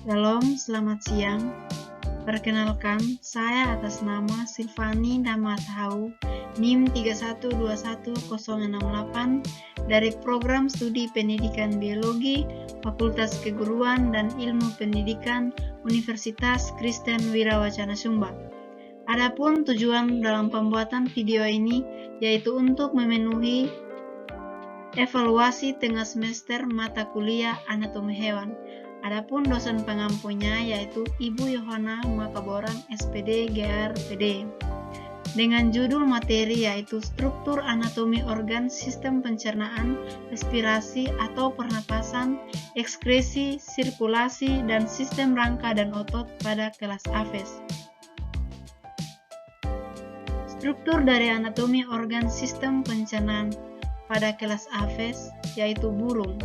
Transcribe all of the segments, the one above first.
Shalom, selamat siang. Perkenalkan, saya atas nama Silvani Damatahau, NIM 3121068 dari Program Studi Pendidikan Biologi, Fakultas Keguruan dan Ilmu Pendidikan, Universitas Kristen Wirawacana Sumba. Adapun tujuan dalam pembuatan video ini yaitu untuk memenuhi evaluasi tengah semester mata kuliah anatomi hewan. Adapun dosen pengampunya yaitu Ibu Yohana Makaborang SPD GRPD dengan judul materi yaitu struktur anatomi organ sistem pencernaan, respirasi atau pernapasan, ekskresi, sirkulasi, dan sistem rangka dan otot pada kelas AFES. Struktur dari anatomi organ sistem pencernaan pada kelas AFES yaitu burung.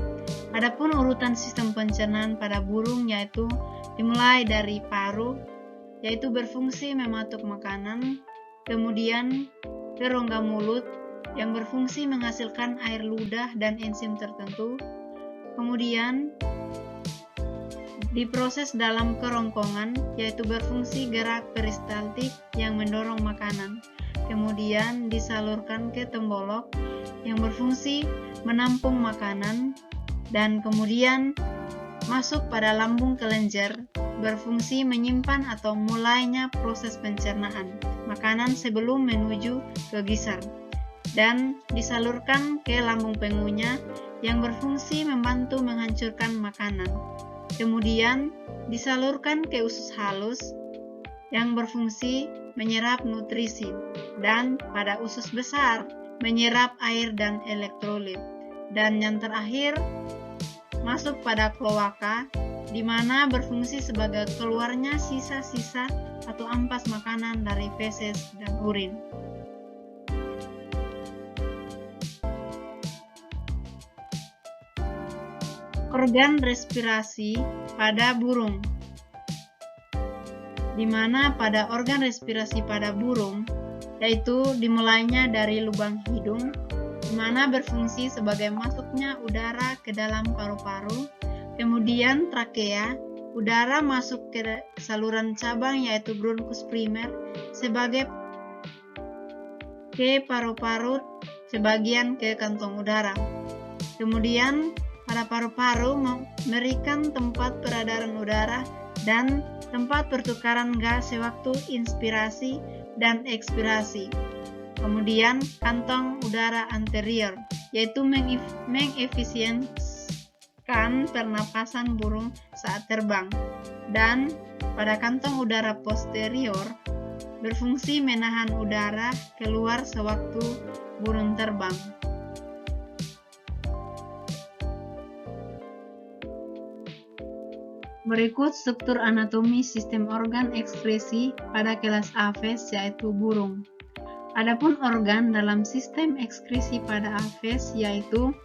Adapun urutan sistem pencernaan pada burung yaitu dimulai dari paru, yaitu berfungsi mematuk makanan, kemudian ke rongga mulut yang berfungsi menghasilkan air ludah dan enzim tertentu, kemudian diproses dalam kerongkongan yaitu berfungsi gerak peristaltik yang mendorong makanan, kemudian disalurkan ke tembolok yang berfungsi menampung makanan, dan kemudian masuk pada lambung kelenjar berfungsi menyimpan atau mulainya proses pencernaan makanan sebelum menuju ke gisar, dan disalurkan ke lambung pengunya yang berfungsi membantu menghancurkan makanan, kemudian disalurkan ke usus halus yang berfungsi menyerap nutrisi, dan pada usus besar menyerap air dan elektrolit, dan yang terakhir masuk pada kloaka, di mana berfungsi sebagai keluarnya sisa-sisa atau ampas makanan dari feses dan urin. Organ respirasi pada burung, di mana pada organ respirasi pada burung yaitu dimulainya dari lubang hidung, di mana berfungsi sebagai masuknya udara ke dalam paru-paru, kemudian trakea, udara masuk ke saluran cabang yaitu bronkus primer sebagai ke paru-paru, sebagian ke kantong udara. Kemudian pada paru-paru memberikan tempat peredaran udara dan tempat pertukaran gas sewaktu inspirasi dan ekspirasi. Kemudian kantong udara anterior yaitu mengefisienkan pernapasan burung saat terbang, dan pada kantong udara posterior berfungsi menahan udara keluar sewaktu burung terbang. Berikut struktur anatomi sistem organ ekskresi pada kelas AFES yaitu burung. Adapun organ dalam sistem ekskresi pada AFES yaitu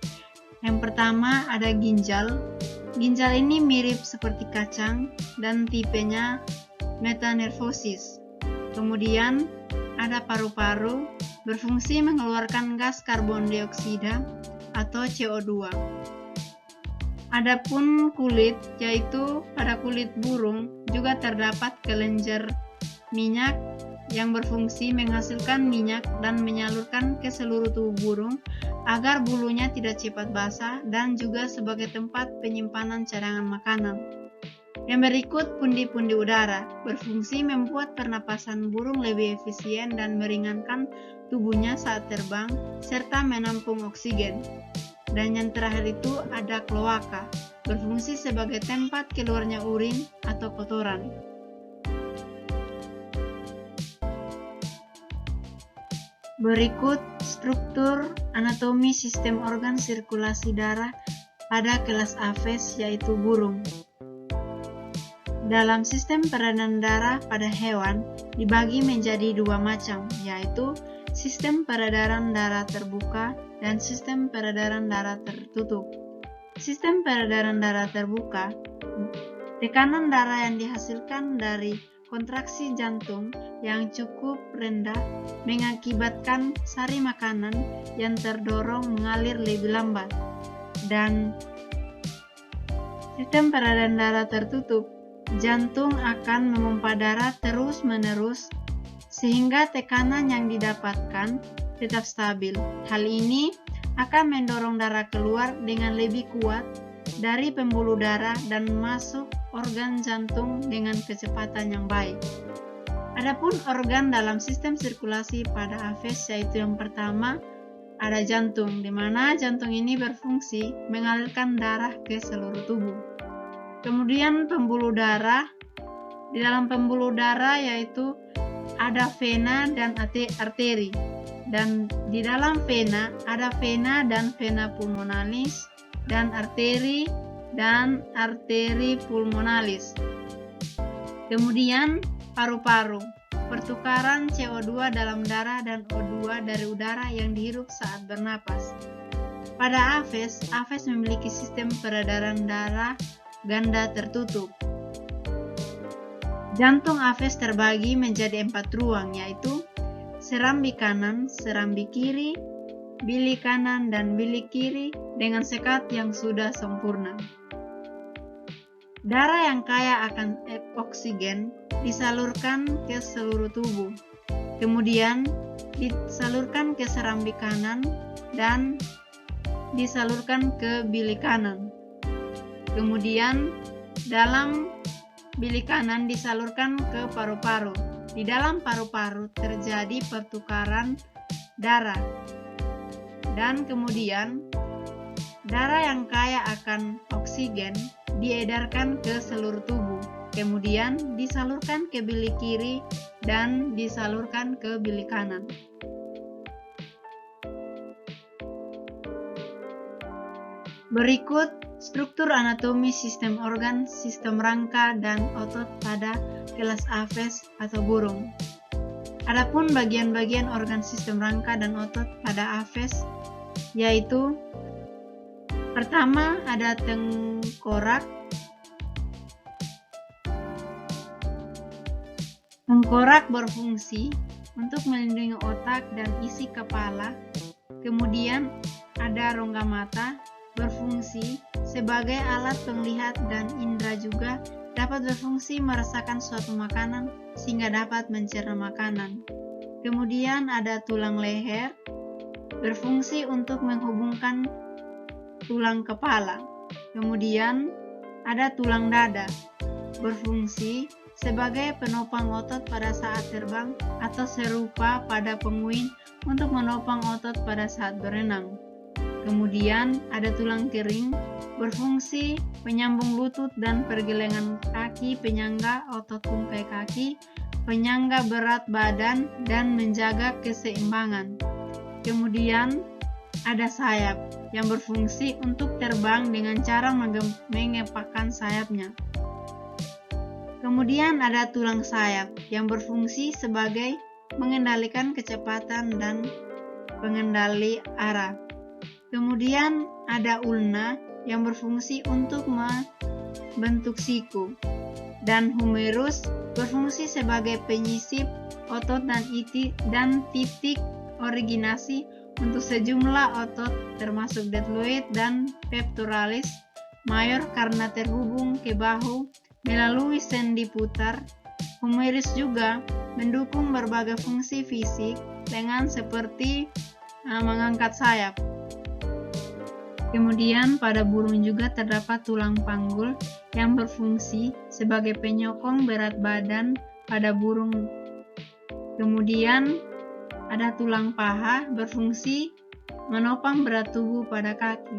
yang pertama ada ginjal. Ginjal ini mirip seperti kacang dan tipenya metanervosis. Kemudian ada paru-paru berfungsi mengeluarkan gas karbon dioksida atau CO2. Adapun kulit, yaitu pada kulit burung juga terdapat kelenjar minyak yang berfungsi menghasilkan minyak dan menyalurkan ke seluruh tubuh burung agar bulunya tidak cepat basah, dan juga sebagai tempat penyimpanan cadangan makanan. Yang berikut pundi-pundi udara berfungsi membuat pernapasan burung lebih efisien dan meringankan tubuhnya saat terbang serta menampung oksigen. Dan yang terakhir itu ada kloaka, berfungsi sebagai tempat keluarnya urin atau kotoran. Berikut struktur anatomi sistem organ sirkulasi darah pada kelas AFES yaitu burung. Dalam sistem peredaran darah pada hewan dibagi menjadi dua macam, yaitu sistem peredaran darah terbuka dan sistem peredaran darah tertutup. Sistem peredaran darah terbuka, tekanan darah yang dihasilkan dari kontraksi jantung yang cukup rendah mengakibatkan sari makanan yang terdorong mengalir lebih lambat. Dan sistem peredaran darah tertutup jantung akan memompa darah terus-menerus sehingga tekanan yang didapatkan tetap stabil. Hal ini akan mendorong darah keluar dengan lebih kuat dari pembuluh darah dan masuk organ jantung dengan kecepatan yang baik. Adapun organ dalam sistem sirkulasi pada AFES yaitu yang pertama ada jantung, di mana jantung ini berfungsi mengalirkan darah ke seluruh tubuh. Kemudian pembuluh darah, di dalam pembuluh darah yaitu ada vena dan arteri. Dan di dalam vena ada vena dan vena pulmonalis dan arteri pulmonalis. Kemudian paru-paru, pertukaran CO2 dalam darah dan O2 dari udara yang dihirup saat bernapas. Pada AFES memiliki sistem peredaran darah ganda tertutup. Jantung AFES terbagi menjadi 4 ruang, yaitu serambi kanan, serambi kiri, bilik kanan, dan bilik kiri dengan sekat yang sudah sempurna. Darah yang kaya akan oksigen disalurkan ke seluruh tubuh, kemudian disalurkan ke serambi kanan dan disalurkan ke bilik kanan. Kemudian dalam bilik kanan disalurkan ke paru-paru. Di dalam paru-paru terjadi pertukaran darah. Dan kemudian darah yang kaya akan oksigen diedarkan ke seluruh tubuh. Kemudian disalurkan ke bilik kiri dan disalurkan ke bilik kanan. Berikut struktur anatomi sistem organ, sistem rangka, dan otot pada kelas AFES atau burung. Adapun bagian-bagian organ sistem rangka dan otot pada AFES yaitu pertama ada tengkorak. Tengkorak berfungsi untuk melindungi otak dan isi kepala. Kemudian ada rongga mata berfungsi sebagai alat penglihat dan indera juga dapat berfungsi merasakan suatu makanan sehingga dapat mencerna makanan. Kemudian ada tulang leher berfungsi untuk menghubungkan tulang kepala. Kemudian ada tulang dada berfungsi sebagai penopang otot pada saat terbang atau serupa pada penguin untuk menopang otot pada saat berenang. Kemudian ada tulang kering berfungsi penyambung lutut dan pergelengan kaki, penyangga otot tungkai kaki, penyangga berat badan, dan menjaga keseimbangan. Kemudian ada sayap yang berfungsi untuk terbang dengan cara mengepakkan sayapnya. Kemudian ada tulang sayap yang berfungsi sebagai mengendalikan kecepatan dan pengendali arah. Kemudian ada ulna yang berfungsi untuk membentuk siku, dan humerus berfungsi sebagai penyisip otot dan titik originasi untuk sejumlah otot termasuk deltoid dan pectoralis major karena terhubung ke bahu melalui sendi putar. Humerus juga mendukung berbagai fungsi fisik dengan seperti mengangkat sayap. Kemudian pada burung juga terdapat tulang panggul yang berfungsi sebagai penyokong berat badan pada burung. Kemudian ada tulang paha berfungsi menopang berat tubuh pada kaki.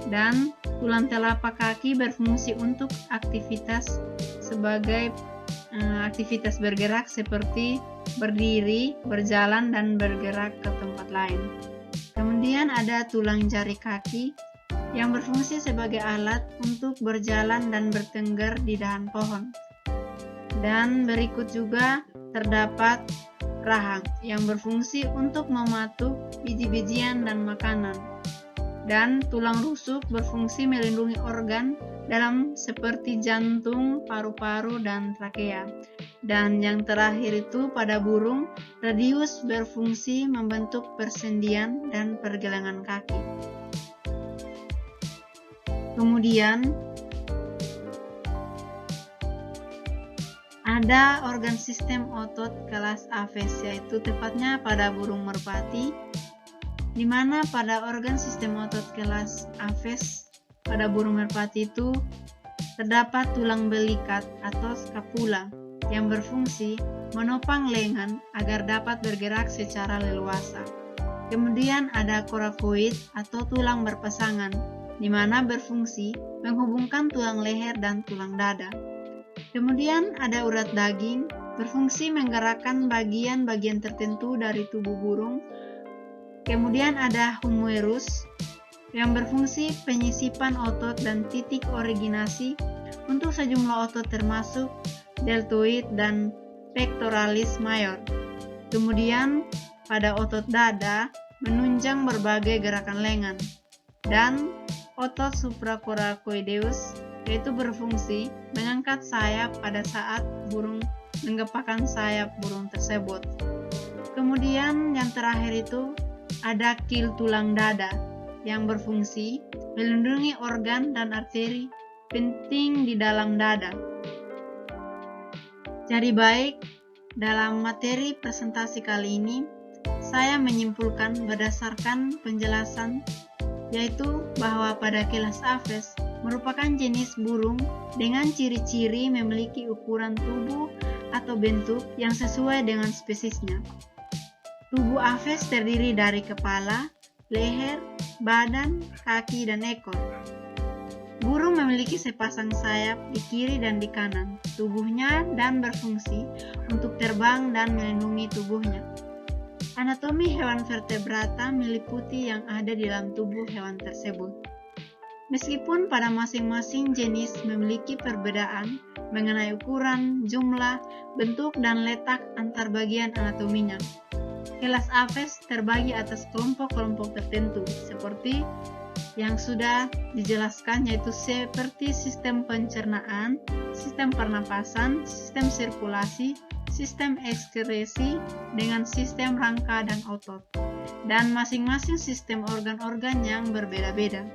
Dan tulang telapak kaki berfungsi untuk aktivitas sebagai aktivitas bergerak seperti berdiri, berjalan, dan bergerak ke tempat lain. Kemudian ada tulang jari kaki yang berfungsi sebagai alat untuk berjalan dan bertengger di dahan pohon. Dan berikut juga terdapat rahang yang berfungsi untuk mematuk biji-bijian dan makanan. Dan tulang rusuk berfungsi melindungi organ dalam seperti jantung, paru-paru, dan trakea. Dan yang terakhir itu pada burung, radius berfungsi membentuk persendian dan pergelangan kaki. Kemudian Ada organ sistem otot kelas aves, yaitu tepatnya pada burung merpati, di mana pada organ sistem otot kelas aves pada burung merpati itu terdapat tulang belikat atau scapula yang berfungsi menopang lengan agar dapat bergerak secara leluasa. Kemudian ada coracoid atau tulang berpasangan, di mana berfungsi menghubungkan tulang leher dan tulang dada. Kemudian ada urat daging, berfungsi menggerakkan bagian-bagian tertentu dari tubuh burung. Kemudian ada humerus, yang berfungsi penyisipan otot dan titik originasi untuk sejumlah otot termasuk deltoid dan pectoralis major. Kemudian pada otot dada menunjang berbagai gerakan lengan. Dan otot supracoracoideus, yaitu berfungsi mengangkat sayap pada saat burung menggepakkan sayap burung tersebut. Kemudian yang terakhir itu ada kil tulang dada yang berfungsi melindungi organ dan arteri penting di dalam dada. Jadi baik, dalam materi presentasi kali ini saya menyimpulkan berdasarkan penjelasan, yaitu bahwa pada kelas aves merupakan jenis burung dengan ciri-ciri memiliki ukuran tubuh atau bentuk yang sesuai dengan spesiesnya. Tubuh aves terdiri dari kepala, leher, badan, kaki, dan ekor. Burung memiliki sepasang sayap di kiri dan di kanan tubuhnya dan berfungsi untuk terbang dan melindungi tubuhnya. Anatomi hewan vertebrata meliputi yang ada di dalam tubuh hewan tersebut. Meskipun pada masing-masing jenis memiliki perbedaan mengenai ukuran, jumlah, bentuk, dan letak antar bagian anatominya, kelas aves terbagi atas kelompok-kelompok tertentu seperti yang sudah dijelaskan, yaitu seperti sistem pencernaan, sistem pernapasan, sistem sirkulasi, sistem ekskresi dengan sistem rangka dan otot, dan masing-masing sistem organ-organ yang berbeda-beda.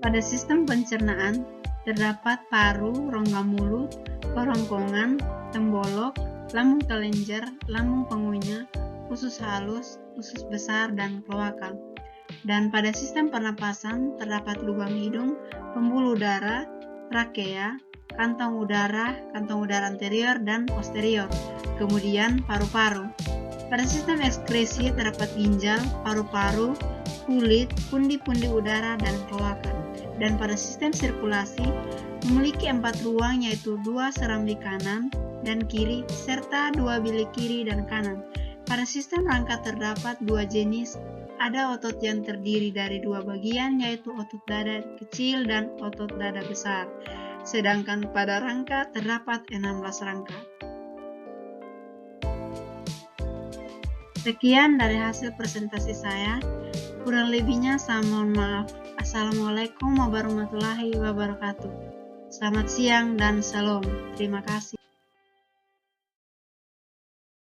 Pada sistem pencernaan terdapat paru, rongga mulut, kerongkongan, tembolok, lambung kelenjar, lambung pengunyah, usus halus, usus besar, dan kloaka. Dan pada sistem pernapasan terdapat lubang hidung, pembuluh darah, trakea, kantong udara anterior dan posterior, kemudian paru-paru. Pada sistem ekskresi terdapat ginjal, paru-paru, kulit, pundi-pundi udara, dan kloaka. Dan pada sistem sirkulasi memiliki 4 ruang, yaitu 2 serambi kanan dan kiri serta 2 bilik kiri dan kanan. Pada sistem rangka terdapat 2 jenis, ada otot yang terdiri dari 2 bagian, yaitu otot dada kecil dan otot dada besar. Sedangkan pada rangka terdapat 16 rangka. Sekian dari hasil presentasi saya. Kurang lebihnya saya mohon maaf. Assalamualaikum warahmatullahi wabarakatuh. Selamat siang dan salam. Terima kasih.